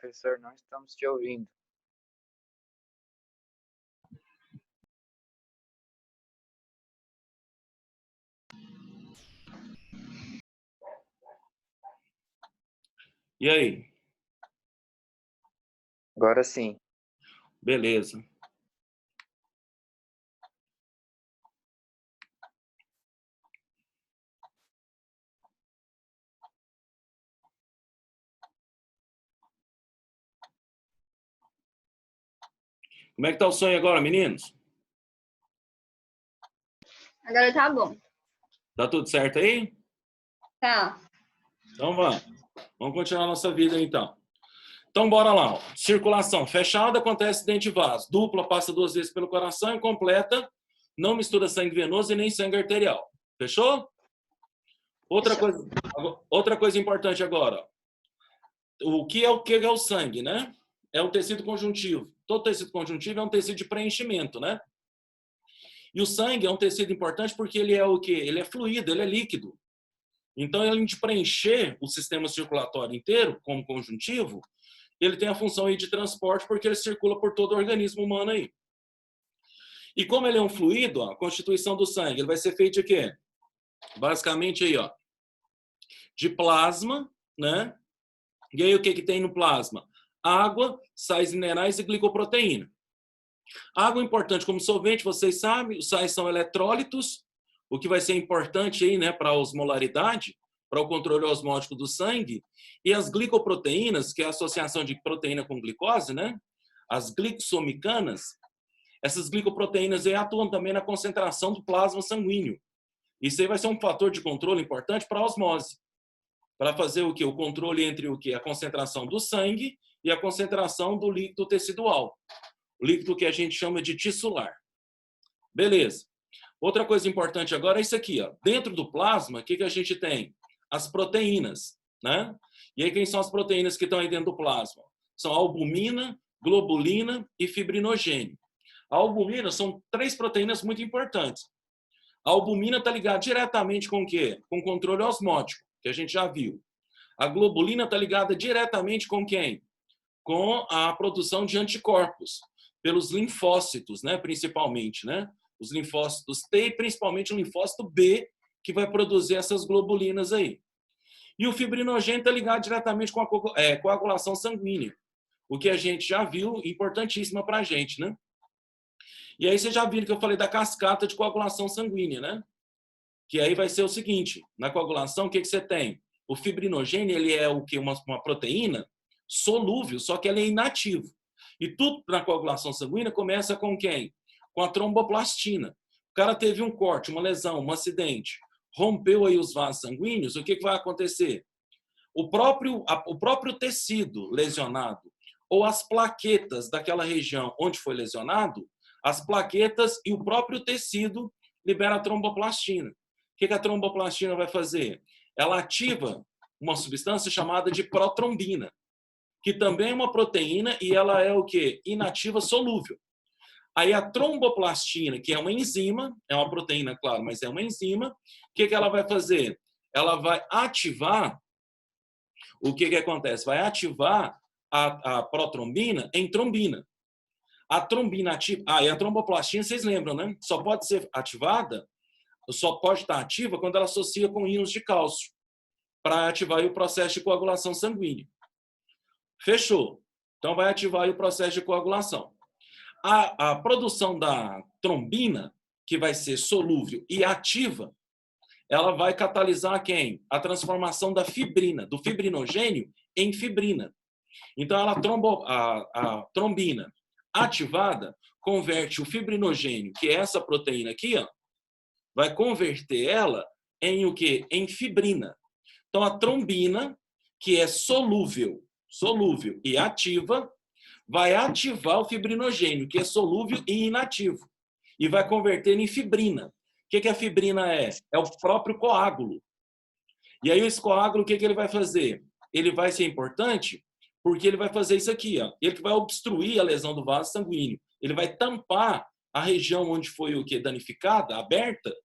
Professor, não estamos te ouvindo. E aí? Agora sim. Beleza. Como é que tá o sonho agora, meninos? Agora tá bom. Tá tudo certo aí? Tá. Então vamos. Vamos continuar a nossa vida aí, então. Então bora lá. Ó. Circulação fechada acontece dentro de vaso. Dupla passa 2 vezes pelo coração e completa não mistura sangue venoso e nem sangue arterial. Fechou? Outra coisa importante agora. O que é o sangue, né? É o tecido conjuntivo. Todo tecido conjuntivo é um tecido de preenchimento, né? E o sangue é um tecido importante porque ele é o quê? Ele é fluido, ele é líquido. Então, além de preencher o sistema circulatório inteiro, como conjuntivo, ele tem a função aí de transporte porque ele circula por todo o organismo humano aí. E como ele é um fluido, ó, a constituição do sangue, ele vai ser feito de quê? Basicamente aí, ó, de plasma, né? E aí o que tem no plasma? Água, sais minerais e glicoproteína. Água é importante como solvente, vocês sabem, os sais são eletrólitos, o que vai ser importante aí, né, para a osmolaridade, para o controle osmótico do sangue, e as glicoproteínas, que é a associação de proteína com glicose, né? As glicosomicanas, essas glicoproteínas aí atuam também na concentração do plasma sanguíneo. Isso aí vai ser um fator de controle importante para a osmose, para fazer o que? O controle entre o que? A concentração do sangue e a concentração do líquido tecidual. O líquido que a gente chama de tissular. Beleza. Outra coisa importante agora é isso aqui, ó. Dentro do plasma, o que a gente tem? As proteínas, né? E aí quem são as proteínas que estão aí dentro do plasma? São albumina, globulina e fibrinogênio. A albumina são 3 proteínas muito importantes. A albumina está ligada diretamente com o quê? Com o controle osmótico, que a gente já viu. A globulina está ligada diretamente com quem? Com a produção de anticorpos, pelos linfócitos, né? Principalmente, né? Os linfócitos T e principalmente o linfócito B, que vai produzir essas globulinas aí. E o fibrinogênio está ligado diretamente com a coagulação sanguínea, o que a gente já viu, importantíssima para a gente, né? E aí vocês já viram que eu falei da cascata de coagulação sanguínea, né? Que aí vai ser o seguinte, na coagulação, o que você tem? O fibrinogênio, ele é o quê? Uma proteína solúvel, só que ele é inativo. E tudo na coagulação sanguínea começa com quem? Com a tromboplastina. O cara teve um corte, uma lesão, um acidente, rompeu aí os vasos sanguíneos, o que vai acontecer? O próprio tecido lesionado ou as plaquetas daquela região onde foi lesionado, as plaquetas e o próprio tecido libera a tromboplastina. O que a tromboplastina vai fazer? Ela ativa uma substância chamada de protrombina, que também é uma proteína e ela é o quê? Inativa solúvel. Aí a tromboplastina, que é uma enzima, é uma proteína, claro, mas é uma enzima, o que ela vai fazer? Ela vai ativar, o que acontece? Vai ativar a protrombina em trombina. A trombina ativa... e a tromboplastina, vocês lembram, né? Só pode ser ativada só pode estar ativa quando ela associa com íons de cálcio para ativar aí o processo de coagulação sanguínea. Fechou. Então, vai ativar aí o processo de coagulação. A produção da trombina, que vai ser solúvel e ativa, ela vai catalisar quem? A transformação da fibrina, do fibrinogênio em fibrina. Então, a trombina ativada converte o fibrinogênio, que é essa proteína aqui, ó, vai converter ela em o quê? Em fibrina. Então, a trombina, que é solúvel e ativa, vai ativar o fibrinogênio, que é solúvel e inativo, e vai converter em fibrina. O que a fibrina é? É o próprio coágulo. E aí, esse coágulo, o que ele vai fazer? Ele vai ser importante porque ele vai fazer isso aqui, ó. Ele vai obstruir a lesão do vaso sanguíneo. Ele vai tampar a região onde foi o que danificada, aberta,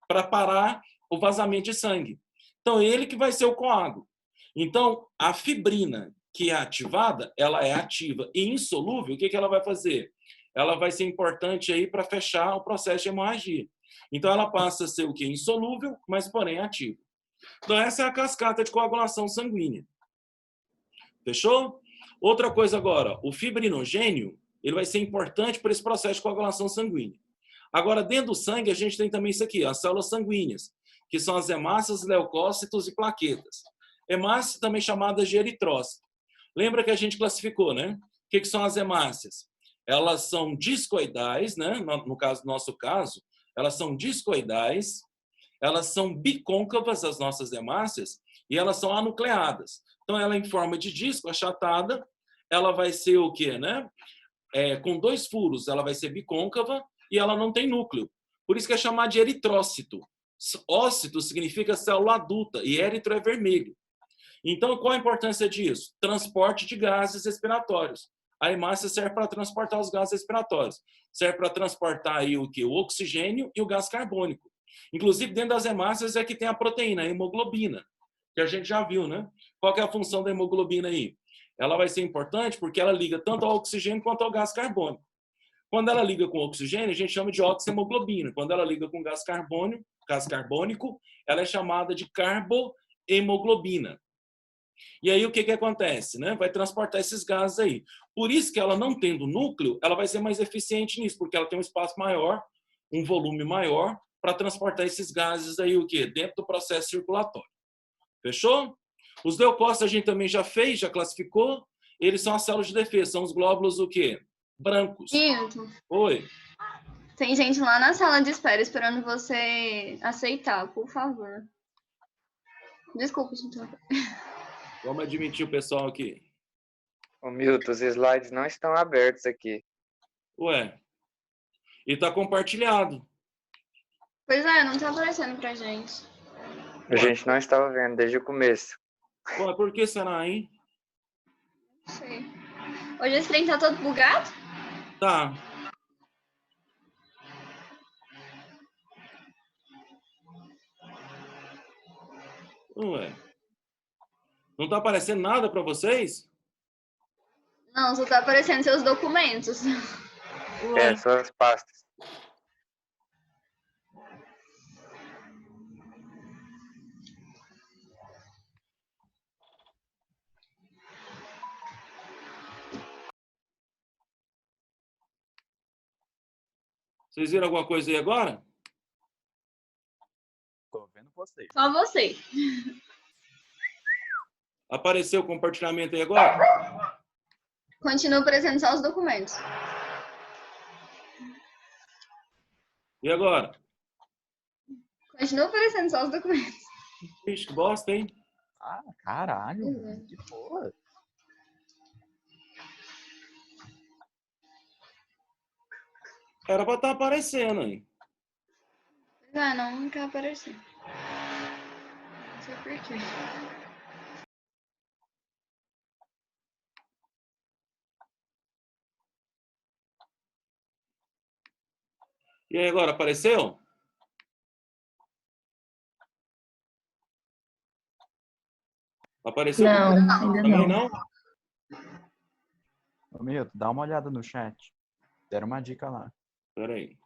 para parar o vazamento de sangue. Então, ele que vai ser o coágulo. Então, a fibrina que é ativada, ela é ativa e insolúvel. O que ela vai fazer? Ela vai ser importante aí para fechar o processo de hemorragia. Então, ela passa a ser o que? Insolúvel, mas porém ativa. Então, essa é a cascata de coagulação sanguínea. Fechou? Outra coisa agora, o fibrinogênio, ele vai ser importante para esse processo de coagulação sanguínea. Agora, dentro do sangue, a gente tem também isso aqui, as células sanguíneas, que são as hemácias, leucócitos e plaquetas. Hemácias também chamadas de eritrócito. Lembra que a gente classificou, né? O que são as hemácias? Elas são discoidais, né? No nosso caso, elas são discoidais, elas são bicôncavas, as nossas hemácias, e elas são anucleadas. Então, ela em forma de disco, achatada, ela vai ser o quê, né? Com 2 furos, ela vai ser bicôncava e ela não tem núcleo. Por isso que é chamada de eritrócito. Ócito significa célula adulta e érito é vermelho. Então, qual a importância disso? Transporte de gases respiratórios. A hemácia serve para transportar os gases respiratórios. Serve para transportar aí o quê? O oxigênio e o gás carbônico. Inclusive, dentro das hemácias é que tem a proteína, a hemoglobina, que a gente já viu, né? Qual que é a função da hemoglobina aí? Ela vai ser importante porque ela liga tanto ao oxigênio quanto ao gás carbônico. Quando ela liga com oxigênio, a gente chama de oxihemoglobina. Quando ela liga com gás carbônico, ela é chamada de carbohemoglobina. E aí o que acontece? Né? Vai transportar esses gases aí. Por isso que ela não tendo núcleo, ela vai ser mais eficiente nisso, porque ela tem um espaço maior, um volume maior, para transportar esses gases aí o quê? Dentro do processo circulatório. Fechou? Os leucócitos a gente também já fez, já classificou. Eles são as células de defesa, são os glóbulos o quê? Brancos. Hilton, Oi. tem gente lá na sala de espera esperando você aceitar, por favor. Desculpa, gente. Vamos admitir o pessoal aqui. Ô, Milton, os slides não estão abertos aqui. Ué. E tá compartilhado. Pois é, não tá aparecendo pra gente. A gente não estava vendo desde o começo. Ué, por que será, hein? Não sei. Hoje esse trem tá todo bugado? Tá. Ué. Não tá aparecendo nada para vocês? Não, só tá aparecendo seus documentos. Ué. Só as pastas. Vocês viram alguma coisa aí agora? Tô vendo vocês. Só você. Apareceu o compartilhamento aí agora? Continua aparecendo só os documentos. E agora? Continua aparecendo só os documentos. Ixi, que bosta, hein? Ah, caralho. Uhum. Que porra. Era pra estar aparecendo aí. Pois é, não quer aparecer. Não sei por quê. E aí agora, apareceu? Apareceu? Não, ainda Também não. não? Ô, Milton, dá uma olhada no chat. Deram uma dica lá. Pera aí.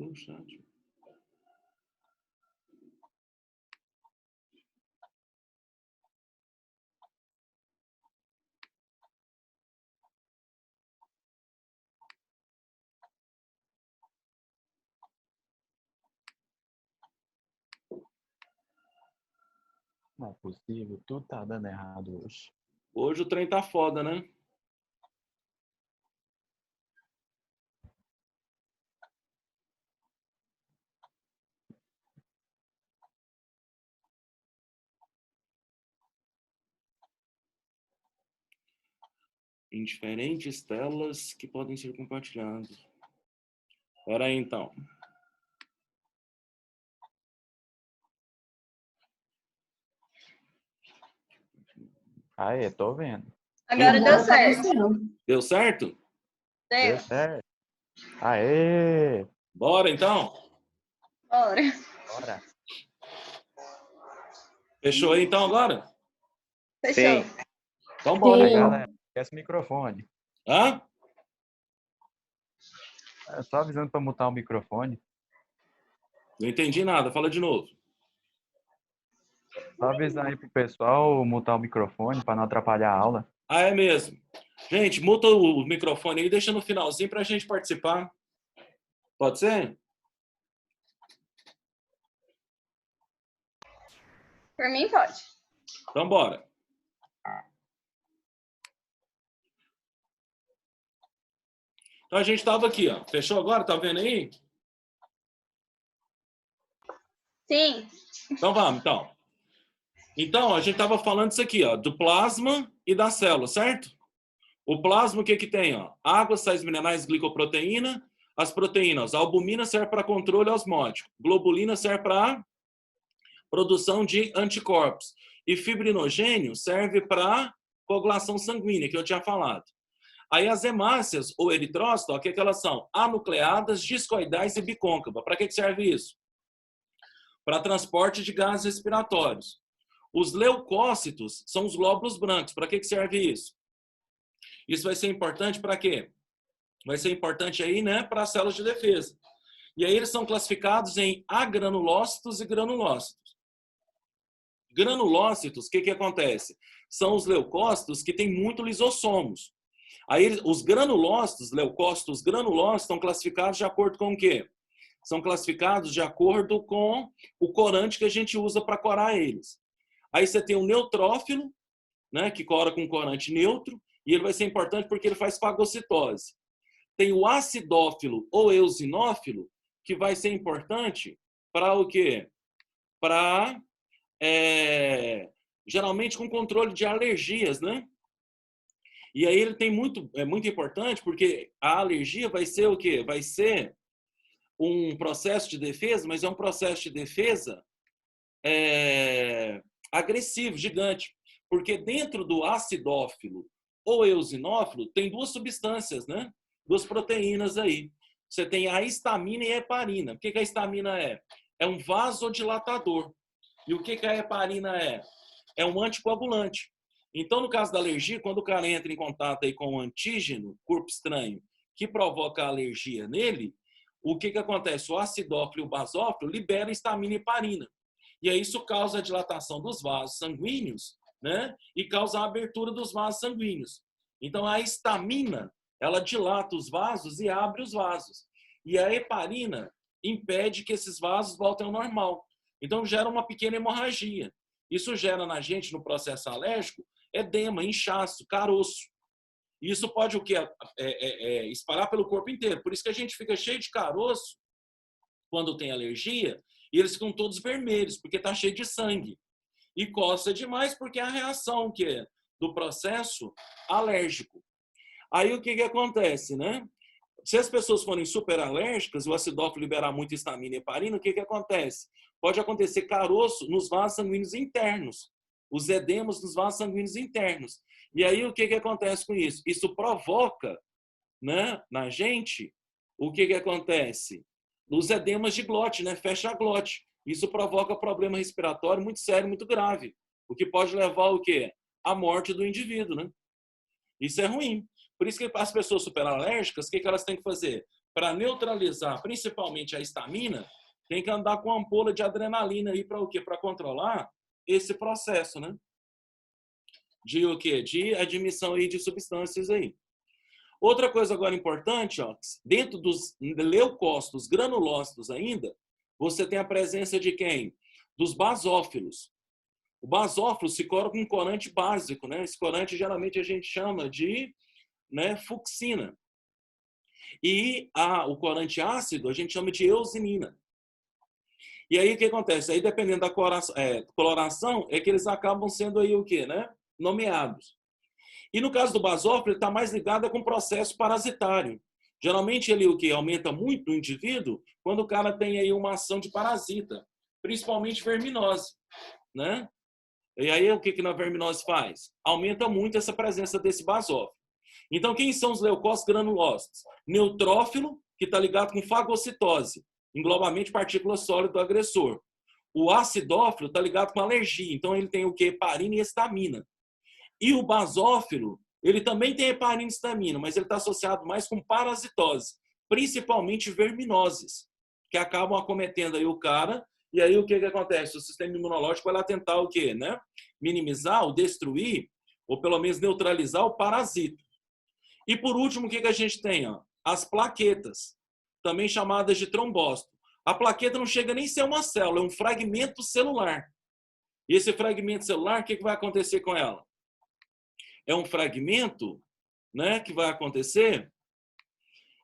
No chat. Não é possível, tudo tá dando errado hoje. Hoje o trem tá foda, né? Em diferentes telas que podem ser compartilhadas. Espera aí, então. Aê, tô vendo. Agora deu Tá certo. acontecendo. Deu certo? Deu. Deu certo. Aê! Bora, então? Bora. Bora. Fechou aí, então, agora? Fechou. Sim. Então, bora. Aí, Sim. galera, esquece o microfone. Hã? É só avisando pra mutar o microfone. Não entendi nada. Fala de novo. Só avisar aí pro pessoal mutar o microfone pra não atrapalhar a aula. Ah, é mesmo. Gente, muta o microfone aí, deixa no finalzinho pra gente participar. Pode ser? Por mim, pode. Então, bora. Então, a gente estava aqui, ó. Fechou agora? Tá vendo aí? Sim. Então, vamos, então. Então, a gente estava falando isso aqui, ó, do plasma e da célula, certo? O plasma, o que que tem, ó? Água, sais minerais, glicoproteína. As proteínas, a albumina serve para controle osmótico. Globulina serve para produção de anticorpos. E fibrinogênio serve para coagulação sanguínea, que eu tinha falado. Aí as hemácias, ou eritrócitos, o que elas são? Anucleadas, discoidais e bicôncava. Para que serve isso? Para transporte de gases respiratórios. Os leucócitos são os glóbulos brancos. Para que serve isso? Isso vai ser importante para quê? Vai ser importante aí, né, para as células de defesa. E aí eles são classificados em agranulócitos e granulócitos. Granulócitos, o que acontece? São os leucócitos que têm muito lisossomos. Aí os granulócitos, leucócitos granulócitos, estão classificados de acordo com o quê? São classificados de acordo com o corante que a gente usa para corar eles. Aí você tem o neutrófilo, né, que cora com corante neutro, e ele vai ser importante porque ele faz fagocitose. Tem o acidófilo ou eosinófilo, que vai ser importante para o quê? Para, geralmente, com controle de alergias, né? E aí ele tem é muito importante porque a alergia vai ser o quê? Vai ser um processo de defesa, mas é um processo de defesa agressivo, gigante. Porque dentro do acidófilo ou eosinófilo tem duas substâncias, né? Duas proteínas aí. Você tem a histamina e a heparina. O que a histamina é? É um vasodilatador. E o que a heparina é? É um anticoagulante. Então, no caso da alergia, quando o cara entra em contato aí com um antígeno, corpo estranho, que provoca alergia nele, o que acontece? O acidófilo e o basófilo liberam histamina e heparina. E aí isso causa a dilatação dos vasos sanguíneos, né? E causa a abertura dos vasos sanguíneos. Então, a histamina, ela dilata os vasos e abre os vasos. E a heparina impede que esses vasos voltem ao normal. Então, gera uma pequena hemorragia. Isso gera na gente, no processo alérgico, edema, inchaço, caroço. Isso pode o quê? Espalhar pelo corpo inteiro. Por isso que a gente fica cheio de caroço quando tem alergia e eles ficam todos vermelhos, porque está cheio de sangue. E coça demais porque é a reação que é do processo alérgico. Aí o que acontece, né? Se as pessoas forem super alérgicas, o acidófilo liberar muito histamina e heparina, o que acontece? Pode acontecer caroço nos vasos sanguíneos internos, os edemas nos vasos sanguíneos internos. E aí o que acontece com isso? Isso provoca, né, na gente, o que acontece? Os edemas de glote, né? Fecha a glote. Isso provoca problema respiratório muito sério, muito grave, o que pode levar o quê? À morte do indivíduo, né? Isso é ruim. Por isso que as pessoas super alérgicas, o que elas têm que fazer? para neutralizar principalmente a histamina, tem que andar com ampola de adrenalina aí para o quê? Para controlar esse processo, né? De o quê? De admissão aí de substâncias aí. Outra coisa agora importante, ó, dentro dos leucócitos granulócitos ainda, você tem a presença de quem? Dos basófilos. O basófilo se coloca com um corante básico, né? Esse corante geralmente a gente chama de, né, fucsina. E o corante ácido a gente chama de eusinina. E aí o que acontece? Aí dependendo da coloração, é que eles acabam sendo aí o quê, né? Nomeados. E no caso do basófilo, ele está mais ligado com o processo parasitário. Geralmente ele o que aumenta muito no indivíduo quando o cara tem aí uma ação de parasita, principalmente verminose, né? E aí o que na verminose faz? Aumenta muito essa presença desse basófilo. Então quem são os leucócitos granulócitos? Neutrófilo, que está ligado com fagocitose, englobamento de partículas sólidas do agressor. O acidófilo está ligado com alergia, então ele tem o que? Heparina e histamina. E o basófilo, ele também tem heparina e histamina, mas ele está associado mais com parasitose, principalmente verminoses, que acabam acometendo aí o cara. E aí o que acontece? O sistema imunológico vai lá tentar o quê, né? Minimizar ou destruir, ou pelo menos neutralizar o parasito. E por último, o que a gente tem? Ó? As plaquetas, também chamadas de trombócito. A plaqueta não chega nem a ser uma célula, é um fragmento celular. E esse fragmento celular, o que vai acontecer com ela? É um fragmento, né, que vai acontecer,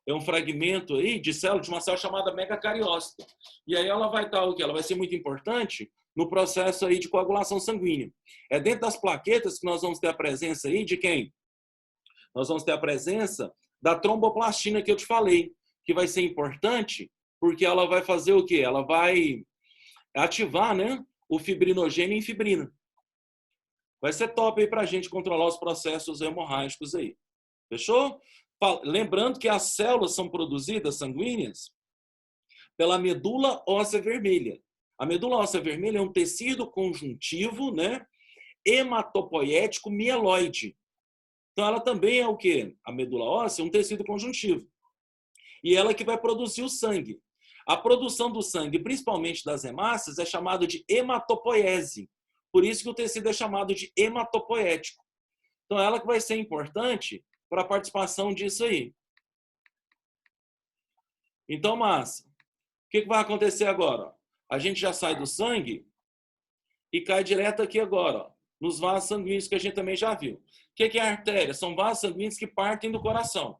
é um fragmento aí de célula, de uma célula chamada megacariócito. E aí ela vai estar o quê? Ela vai ser muito importante no processo aí de coagulação sanguínea. É dentro das plaquetas que nós vamos ter a presença aí de quem? Nós vamos ter a presença da tromboplastina que eu te falei, que vai ser importante porque ela vai fazer o quê? Ela vai ativar, né, o fibrinogênio em fibrina. Vai ser top aí para a gente controlar os processos hemorrágicos aí. Fechou? Lembrando que as células são produzidas sanguíneas pela medula óssea vermelha. A medula óssea vermelha é um tecido conjuntivo, né, hematopoético mieloide. Então ela também é o quê? A medula óssea é um tecido conjuntivo. E ela que vai produzir o sangue. A produção do sangue, principalmente das hemácias, é chamada de hematopoiese. Por isso que o tecido é chamado de hematopoético. Então ela que vai ser importante para a participação disso aí. Então, massa. O que vai acontecer agora? A gente já sai do sangue e cai direto aqui agora, nos vasos sanguíneos que a gente também já viu. O que é a artéria? São vasos sanguíneos que partem do coração,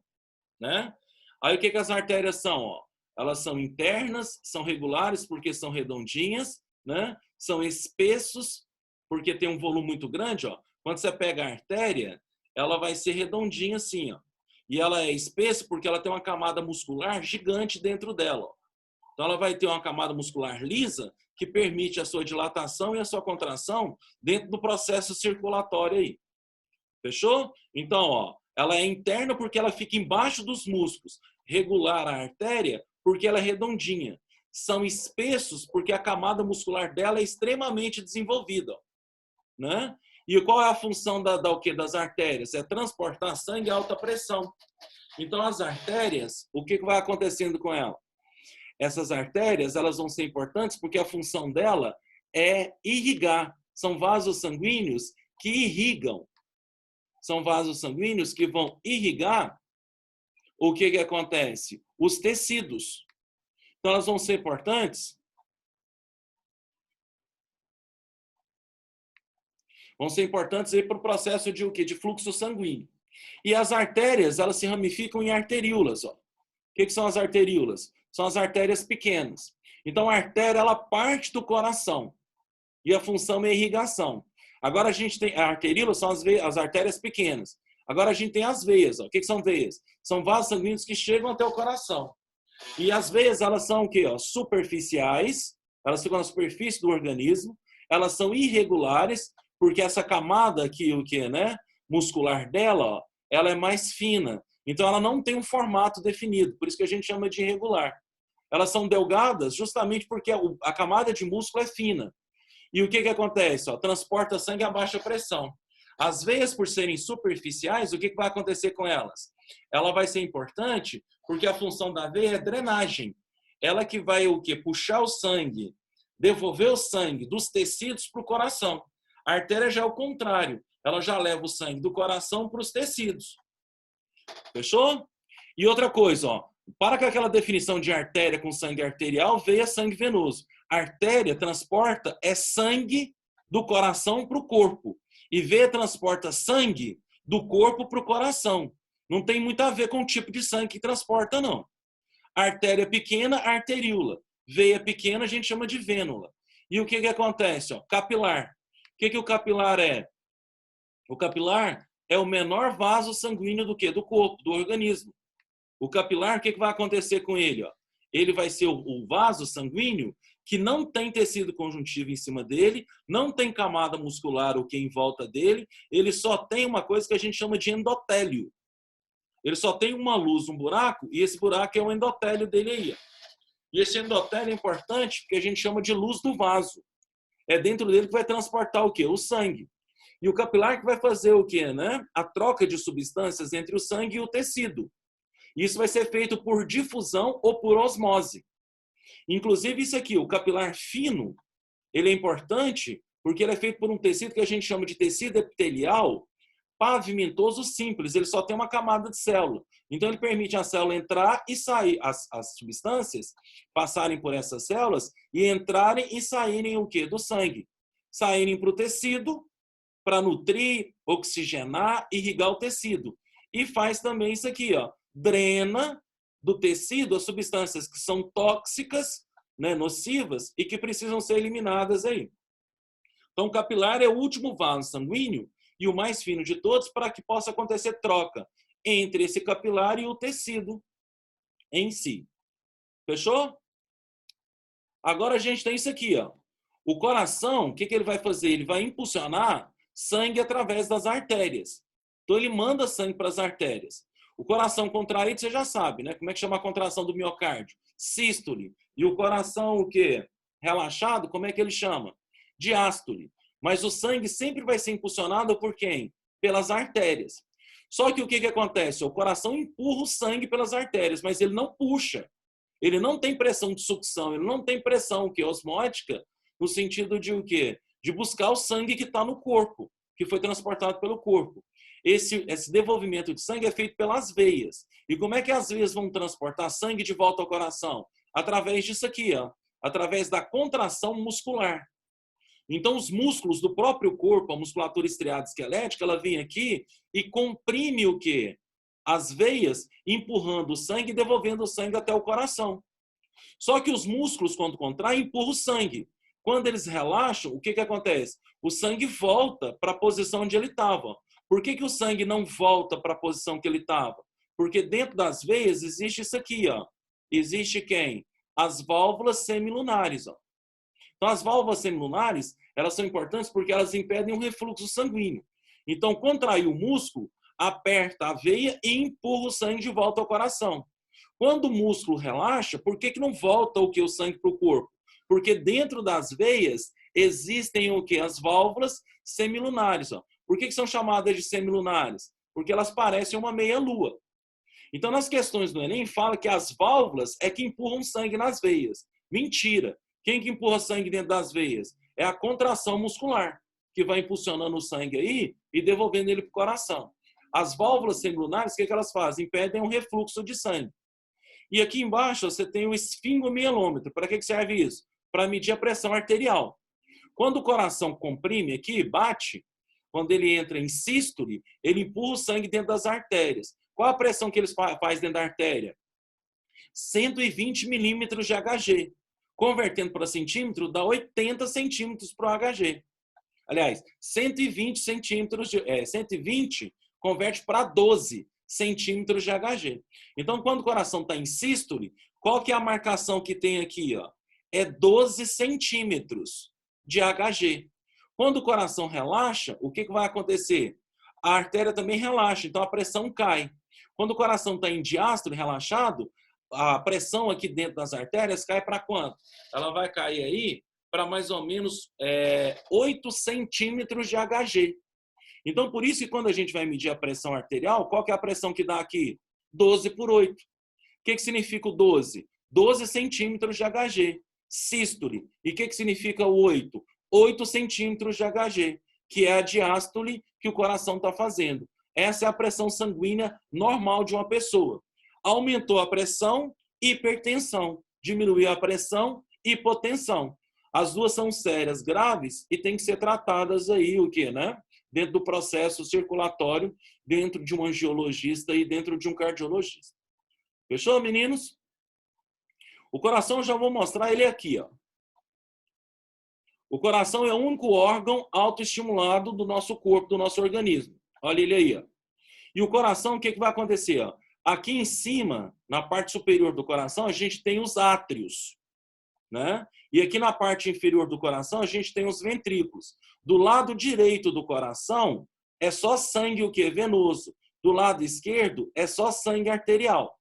né? Aí o que as artérias são? Ó? Elas são internas, são regulares porque são redondinhas, né? São espessos porque tem um volume muito grande. Ó. Quando você pega a artéria, ela vai ser redondinha assim. Ó. E ela é espessa porque ela tem uma camada muscular gigante dentro dela. Ó. Então ela vai ter uma camada muscular lisa que permite a sua dilatação e a sua contração dentro do processo circulatório aí. Fechou? Então, ó, ela é interna porque ela fica embaixo dos músculos. Regular a artéria porque ela é redondinha. São espessos porque a camada muscular dela é extremamente desenvolvida. Ó, né? E qual é a função das artérias? É transportar sangue a alta pressão. Então, as artérias, o que vai acontecendo com ela? Essas artérias, elas vão ser importantes porque a função dela é irrigar. São vasos sanguíneos que irrigam. São vasos sanguíneos que vão irrigar o que acontece? Os tecidos. Então, elas vão ser importantes. Vão ser importantes aí para o processo de o quê? De fluxo sanguíneo. E as artérias, elas se ramificam em arteríolas. Ó. O que são as arteríolas? São as artérias pequenas. Então, a artéria, ela parte do coração. E a função é irrigação. Agora, a gente tem... A arteríola são as artérias pequenas. Agora, a gente tem as veias. Ó. O que são veias? São vasos sanguíneos que chegam até o coração. E as veias, elas são o quê? Ó? Superficiais. Elas ficam na superfície do organismo. Elas são irregulares, porque essa camada aqui, o que, né? Muscular dela, ó, ela é mais fina. Então, ela não tem um formato definido. Por isso que a gente chama de irregular. Elas são delgadas justamente porque a camada de músculo é fina. E o que acontece? Ó, transporta sangue a baixa pressão. As veias, por serem superficiais, o que vai acontecer com elas? ela vai ser importante porque a função da veia é drenagem. Ela que vai o quê? Puxar o sangue, devolver o sangue dos tecidos para o coração. A artéria já é o contrário. Ela já leva o sangue do coração para os tecidos. Fechou? E outra coisa, ó, para com aquela definição de artéria com sangue arterial, veia sangue venoso. A artéria transporta sangue do coração para o corpo. E veia transporta sangue do corpo para o coração. Não tem muito a ver com o tipo de sangue que transporta, não. Artéria pequena, arteríola. Veia pequena, a gente chama de vênula. E o que acontece? Ó, capilar. O que o capilar é? O capilar é o menor vaso sanguíneo do quê? Do corpo, do organismo. O capilar, o que vai acontecer com ele? Ó? Ele vai ser o vaso sanguíneo que não tem tecido conjuntivo em cima dele, não tem camada muscular ou que em volta dele, ele só tem uma coisa que a gente chama de endotélio. Ele só tem uma luz, um buraco, e esse buraco é o endotélio dele aí. Ó. E esse endotélio é importante porque a gente chama de luz do vaso. É dentro dele que vai transportar o quê? O sangue. E o capilar que vai fazer o quê? Né? A troca de substâncias entre o sangue e o tecido. Isso vai ser feito por difusão ou por osmose. Inclusive isso aqui, o capilar fino, ele é importante porque ele é feito por um tecido que a gente chama de tecido epitelial pavimentoso simples. Ele só tem uma camada de célula. Então ele permite a célula entrar e sair, as substâncias passarem por essas células e entrarem e saírem o quê? Do sangue. Saírem para o tecido para nutrir, oxigenar, irrigar o tecido. E faz também isso aqui, ó, drena do tecido as substâncias que são tóxicas, né, nocivas e que precisam ser eliminadas aí. Então, o capilar é o último vaso sanguíneo e o mais fino de todos para que possa acontecer troca entre esse capilar e o tecido em si. Fechou? Agora a gente tem isso aqui, ó. O coração, o que ele vai fazer? Ele vai impulsionar sangue através das artérias. Então, ele manda sangue para as artérias. O coração contraído, você já sabe, né? Como é que chama a contração do miocárdio? Sístole. E o coração, o quê? Relaxado, como é que ele chama? Diástole. Mas o sangue sempre vai ser impulsionado por quem? Pelas artérias. Só que o que acontece? O coração empurra o sangue pelas artérias, mas ele não puxa. Ele não tem pressão de sucção, ele não tem pressão o quê? Osmótica, no sentido de o quê? De buscar o sangue que está no corpo, que foi transportado pelo corpo. Esse devolvimento de sangue é feito pelas veias. E como é que as veias vão transportar sangue de volta ao coração? Através disso aqui, ó, através da contração muscular. Então, os músculos do próprio corpo, a musculatura estriada esquelética, ela vem aqui e comprime o quê? As veias, empurrando o sangue e devolvendo o sangue até o coração. Só que os músculos, quando contraem, empurram o sangue. Quando eles relaxam, o que acontece? O sangue volta para a posição onde ele estava. Por que o sangue não volta para a posição que ele estava? Porque dentro das veias existe isso aqui, ó. Existe quem? As válvulas semilunares, ó. Então, as válvulas semilunares, elas são importantes porque elas impedem o refluxo sanguíneo. Então, contrair o músculo, aperta a veia e empurra o sangue de volta ao coração. Quando o músculo relaxa, por que não volta o sangue para o corpo? Porque dentro das veias existem o quê? As válvulas semilunares, ó. Por que são chamadas de semilunares? Porque elas parecem uma meia-lua. Então, nas questões do Enem, fala que as válvulas é que empurram sangue nas veias. Mentira! Quem que empurra sangue dentro das veias? É a contração muscular, que vai impulsionando o sangue aí e devolvendo ele para o coração. As válvulas semilunares, o que elas fazem? Impedem o refluxo de sangue. E aqui embaixo você tem o esfingomielômetro. Para que serve isso? Para medir a pressão arterial. Quando o coração comprime aqui, bate, quando ele entra em sístole, ele empurra o sangue dentro das artérias. Qual a pressão que ele faz dentro da artéria? 120 milímetros de Hg. Convertendo para centímetro, dá 80 centímetros para o Hg. Aliás, 120 centímetros, 120 converte para 12 centímetros de Hg. Então, quando o coração está em sístole, qual que é a marcação que tem aqui? Ó? É 12 centímetros de Hg. Quando o coração relaxa, o que vai acontecer? A artéria também relaxa, então a pressão cai. Quando o coração está em diástole, relaxado, a pressão aqui dentro das artérias cai para quanto? Ela vai cair aí para mais ou menos 8 centímetros de Hg. Então, por isso que quando a gente vai medir a pressão arterial, qual que é a pressão que dá aqui? 12/8. O que significa o 12? 12 centímetros de Hg. Sístole. E o que significa o 8? 8 centímetros de Hg, que é a diástole que o coração está fazendo. Essa é a pressão sanguínea normal de uma pessoa. Aumentou a pressão, hipertensão. Diminuiu a pressão, hipotensão. As duas são sérias, graves e têm que ser tratadas aí, o quê, né? Dentro do processo circulatório, dentro de um angiologista e dentro de um cardiologista. Fechou, meninos? O coração, eu já vou mostrar ele aqui, ó. O coração é o único órgão autoestimulado do nosso corpo, do nosso organismo. Olha ele aí, ó. E o coração, o que vai acontecer? Ó? Aqui em cima, na parte superior do coração, a gente tem os átrios, né? E aqui na parte inferior do coração, a gente tem os ventrículos. Do lado direito do coração, é só sangue o quê? Venoso. Do lado esquerdo, é só sangue arterial.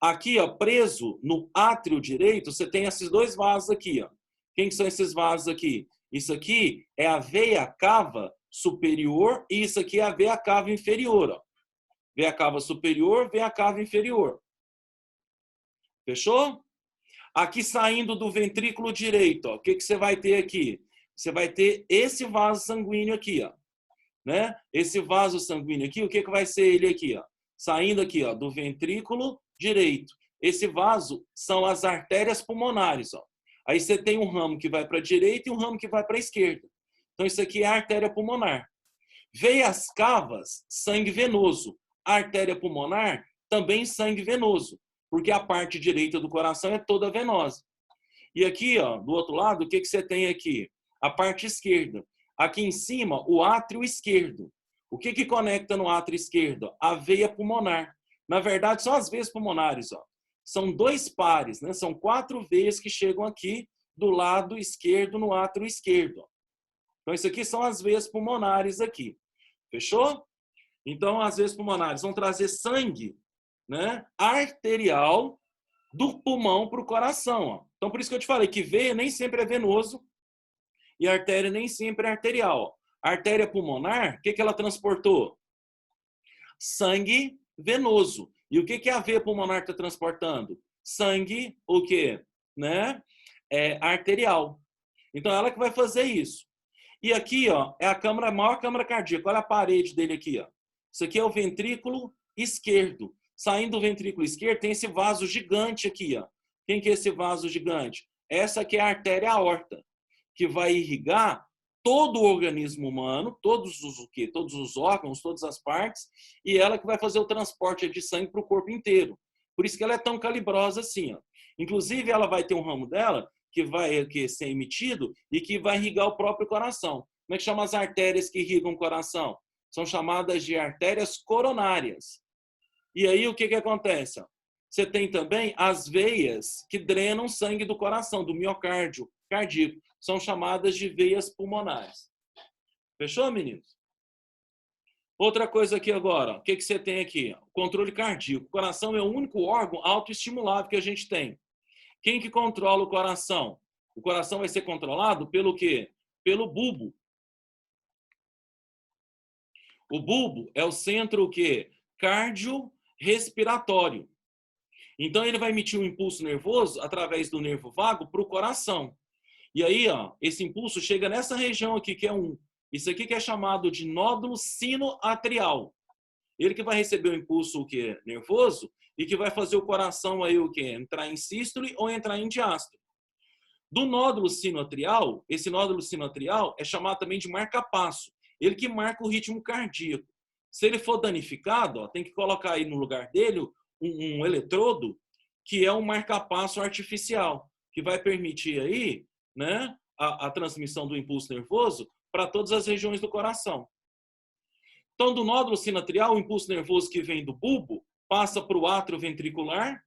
Aqui, ó, preso no átrio direito, você tem esses dois vasos aqui, ó. Quem que são esses vasos aqui? Isso aqui é a veia cava superior e isso aqui é a veia cava inferior, ó. Veia cava superior, veia cava inferior. Fechou? Aqui saindo do ventrículo direito, ó, o que você vai ter aqui? Você vai ter esse vaso sanguíneo aqui, ó, né? Esse vaso sanguíneo aqui, o que vai ser ele aqui, ó? Saindo aqui, ó, do ventrículo direito. Esse vaso são as artérias pulmonares, ó. Aí você tem um ramo que vai para a direita e um ramo que vai para a esquerda. Então isso aqui é a artéria pulmonar. Veias cavas, sangue venoso. A artéria pulmonar, também sangue venoso, porque a parte direita do coração é toda venosa. E aqui, ó, do outro lado, o que você tem aqui? A parte esquerda. Aqui em cima, o átrio esquerdo. O que conecta no átrio esquerdo? A veia pulmonar. Na verdade, são as veias pulmonares, ó. São dois pares, né? São 4 veias que chegam aqui do lado esquerdo, no átrio esquerdo. Ó. Então, isso aqui são as veias pulmonares aqui. Fechou? Então, as veias pulmonares vão trazer sangue, né, arterial do pulmão para o coração. Ó. Então, por isso que eu te falei que veia nem sempre é venoso e artéria nem sempre é arterial. Ó. A artéria pulmonar, o que ela transportou? Sangue venoso. E o que a veia pulmonar está transportando? Sangue, o quê? Né? Arterial. Então, ela que vai fazer isso. E aqui, ó, é a maior câmara cardíaca. Olha a parede dele aqui, ó. Isso aqui é o ventrículo esquerdo. Saindo do ventrículo esquerdo, tem esse vaso gigante aqui, ó. Quem que é esse vaso gigante? Essa aqui é a artéria aorta, que vai irrigar todo o organismo humano, todos os órgãos, todas as partes, e ela que vai fazer o transporte de sangue para o corpo inteiro. Por isso que ela é tão calibrosa assim, ó. Inclusive, ela vai ter um ramo dela que vai ser emitido e que vai irrigar o próprio coração. Como é que chama as artérias que irrigam o coração? São chamadas de artérias coronárias. E aí, o que acontece? Você tem também as veias que drenam sangue do coração, do miocárdio cardíaco. São chamadas de veias pulmonares. Fechou, meninos? Outra coisa aqui agora. O que você tem aqui? O controle cardíaco. O coração é o único órgão autoestimulável que a gente tem. Quem que controla o coração? O coração vai ser controlado pelo quê? Pelo bulbo. O bulbo é o centro o quê? Cardiorrespiratório. Então ele vai emitir um impulso nervoso através do nervo vago para o coração. E aí, ó, esse impulso chega nessa região aqui, que é isso aqui que é chamado de nódulo sinoatrial. Ele que vai receber o impulso o quê? Nervoso e que vai fazer o coração aí o quê? Entrar em sístole ou entrar em diástole. Do nódulo sinoatrial, esse nódulo sinoatrial é chamado também de marca-passo. Ele que marca o ritmo cardíaco. Se ele for danificado, ó, tem que colocar aí no lugar dele um eletrodo que é um marca-passo artificial, que vai permitir aí, né, a transmissão do impulso nervoso para todas as regiões do coração. Então, do nódulo sinoatrial, o impulso nervoso que vem do bulbo passa para o átrio ventricular,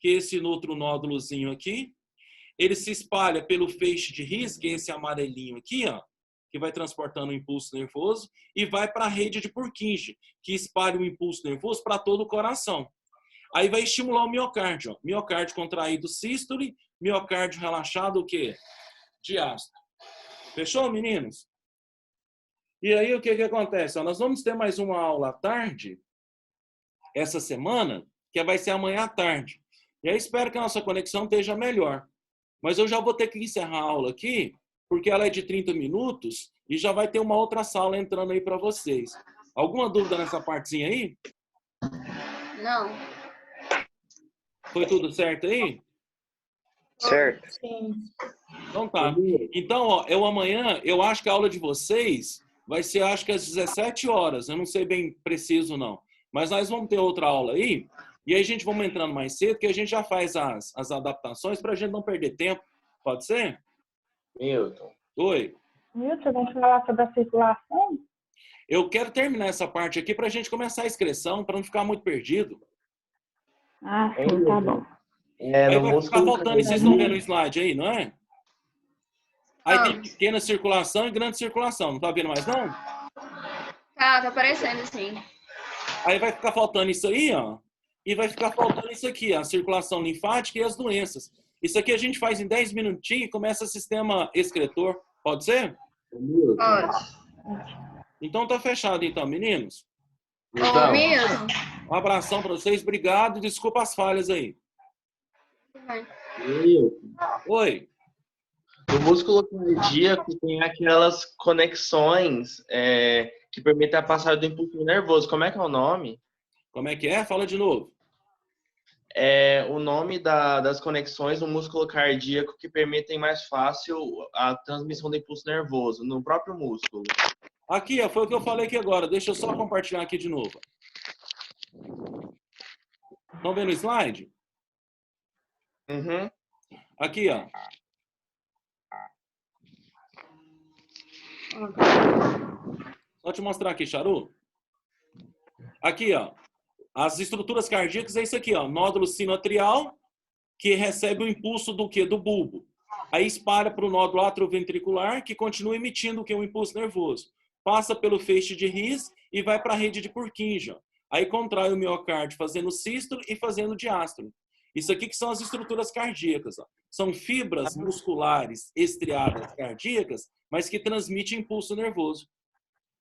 que é esse outro nódulozinho aqui. Ele se espalha pelo feixe de His, que é esse amarelinho aqui, ó, que vai transportando o impulso nervoso, e vai para a rede de Purkinje, que espalha o impulso nervoso para todo o coração. Aí vai estimular o miocárdio. Ó. Miocárdio contraído, sístole, miocárdio relaxado, o quê? Diástole. Fechou, meninos? E aí, o que que acontece? Ó, nós vamos ter mais uma aula à tarde, essa semana, que vai ser amanhã à tarde. E aí, espero que a nossa conexão esteja melhor. Mas eu já vou ter que encerrar a aula aqui, porque ela é de 30 minutos e já vai ter uma outra sala entrando aí para vocês. Alguma dúvida nessa partezinha aí? Não. Foi tudo certo aí? Certo. Sim. Então tá. Então, ó, amanhã, eu acho que a aula de vocês vai ser, acho que às 17 horas. Eu não sei bem preciso, não. Mas nós vamos ter outra aula aí. E aí a gente vamos entrando mais cedo, que a gente já faz as adaptações para a gente não perder tempo. Pode ser? Milton. Oi. Milton, vamos falar sobre a circulação? Eu quero terminar essa parte aqui para a gente começar a inscrição, para não ficar muito perdido. Ah, sim, tá bom. É, Aí no vai ficar músculo faltando, vocês estão vendo o slide aí, não é? Aí tem pequena circulação e grande circulação. Não tá vendo mais, não? Tá aparecendo, sim. Aí vai ficar faltando isso aí, ó. E vai ficar faltando isso aqui, a circulação linfática e as doenças. Isso aqui a gente faz em 10 minutinhos e começa o sistema excretor. Pode ser? Pode. Então tá fechado, então, meninos. Ô, Milton. Um abração para vocês. Obrigado. Desculpa as falhas aí. Oi. no músculo cardíaco tem aquelas conexões que permitem a passagem do impulso nervoso. Como é que é o nome? Como é que é? Fala de novo. O nome das conexões no músculo cardíaco que permitem mais fácil a transmissão do impulso nervoso no próprio músculo. Aqui, ó, foi o que eu falei aqui agora. Deixa eu só compartilhar aqui de novo. Estão vendo o slide? Uhum. Aqui, ó. Só te mostrar aqui, Charu. Aqui, ó. As estruturas cardíacas é isso aqui, ó. Nódulo sinoatrial, que recebe o impulso do quê? Do bulbo. Aí espalha para o nódulo atrioventricular, que continua emitindo o quê? O impulso nervoso. Passa pelo feixe de His e vai para a rede de Purkinje. Aí contrai o miocárdio fazendo sístole e fazendo diástole. Isso aqui que são as estruturas cardíacas. Ó. São fibras musculares estriadas cardíacas, mas que transmitem impulso nervoso.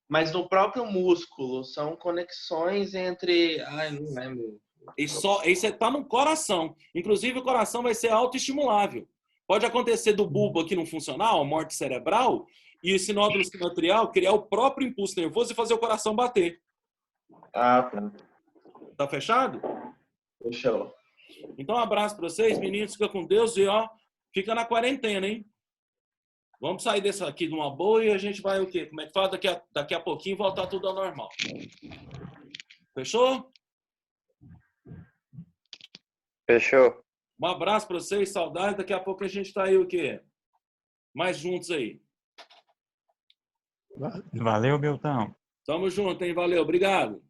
Mas no próprio músculo são conexões entre... Ai, não lembro. Isso está no coração. Inclusive, o coração vai ser autoestimulável. Pode acontecer do bulbo aqui não funcionar, a morte cerebral, e esse nódulo sinoatrial criar o próprio impulso nervoso e fazer o coração bater. Ah, tá. Tá fechado? Fechou. Então, um abraço para vocês, meninos. Fica com Deus e, ó, fica na quarentena, hein? Vamos sair dessa aqui de uma boa e a gente vai o quê? Como é que fala? Daqui a pouquinho voltar tudo ao normal. Fechou? Fechou. Um abraço para vocês, saudade. Daqui a pouco a gente tá aí o quê? Mais juntos aí. Valeu, Milton. Tamo junto, hein? Valeu, obrigado.